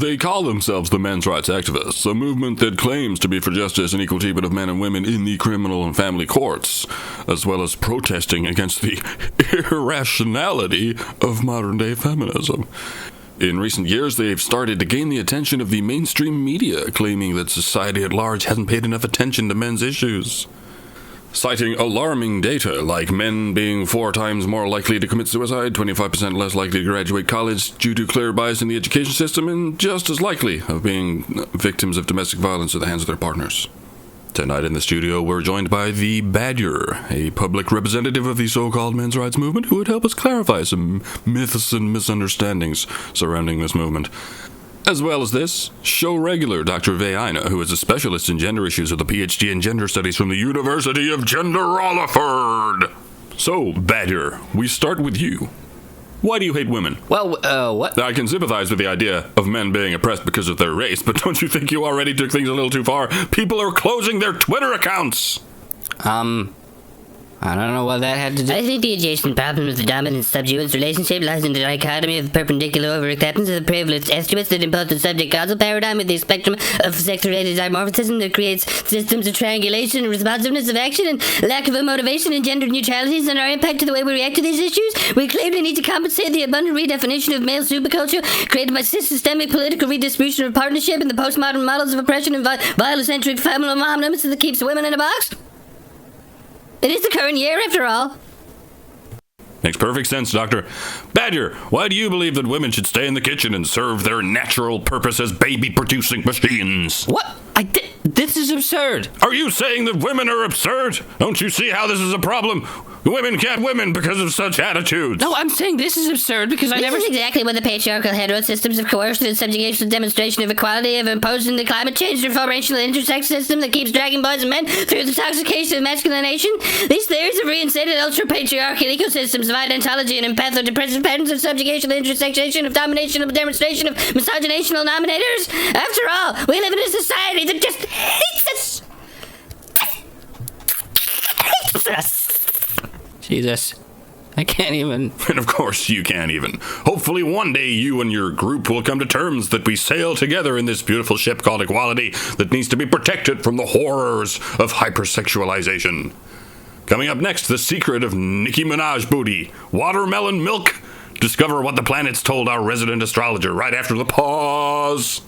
They call themselves the men's rights activists, a movement that claims to be for justice and equal treatment of men and women in the criminal and family courts, as well as protesting against the irrationality of modern-day feminism. In recent years, they've started to gain the attention of the mainstream media, claiming that society at large hasn't paid enough attention to men's issues. Citing alarming data, like men being 4 times more likely to commit suicide, 25% less likely to graduate college due to clear bias in the education system, and just as likely of being victims of domestic violence at the hands of their partners. Tonight in the studio, we're joined by the Badger, a public representative of the so-called men's rights movement, who would help us clarify some myths and misunderstandings surrounding this movement. As well as this, show regular Dr. Veina, who is a specialist in gender issues with a PhD in gender studies from the University of Gender-Rutherford. So, Badger, we start with you. Why do you hate women? Well, what? I can sympathize with the idea of men being oppressed because of their race, but don't you think you already took things a little too far? People are closing their Twitter accounts! I don't know what that had to do. I think the adjacent problem with the dominant-subjugates relationship lies in the dichotomy of perpendicular over-acceptance of the privileged estimates that impose the subject-causal paradigm with the spectrum of sex-related dimorphism that creates systems of triangulation and responsiveness of action and lack of a motivation and gender neutralities and our impact to the way we react to these issues. We clearly need to compensate the abundant redefinition of male superculture created by systemic political redistribution of partnership and the postmodern models of oppression and violence-centric family omnibus that keeps women in a box. It is the current year, after all. Makes perfect sense, Doctor. Badger, why do you believe that women should stay in the kitchen and serve their natural purpose as baby-producing machines? What? This is absurd. Are you saying that women are absurd? Don't you see how this is a problem? Women can't women because of such attitudes. No, I'm saying this is absurd because This is exactly what the patriarchal hetero systems of coercion and subjugation and demonstration of equality have imposed in the climate change reformational intersex system that keeps dragging boys and men through the toxication of masculination. These theories have reinstated ultra-patriarchal ecosystems of identity and empatho-depressive patterns of subjugation and intersexation, of domination, of demonstration, of misogynational nominators. After all, we live in a society that just hates us. Hates us. Jesus. I can't even. And of course you can't even. Hopefully one day you and your group will come to terms that we sail together in this beautiful ship called equality that needs to be protected from the horrors of hypersexualization. Coming up next, the secret of Nicki Minaj booty. Watermelon milk? Discover what the planets told our resident astrologer right after the pause.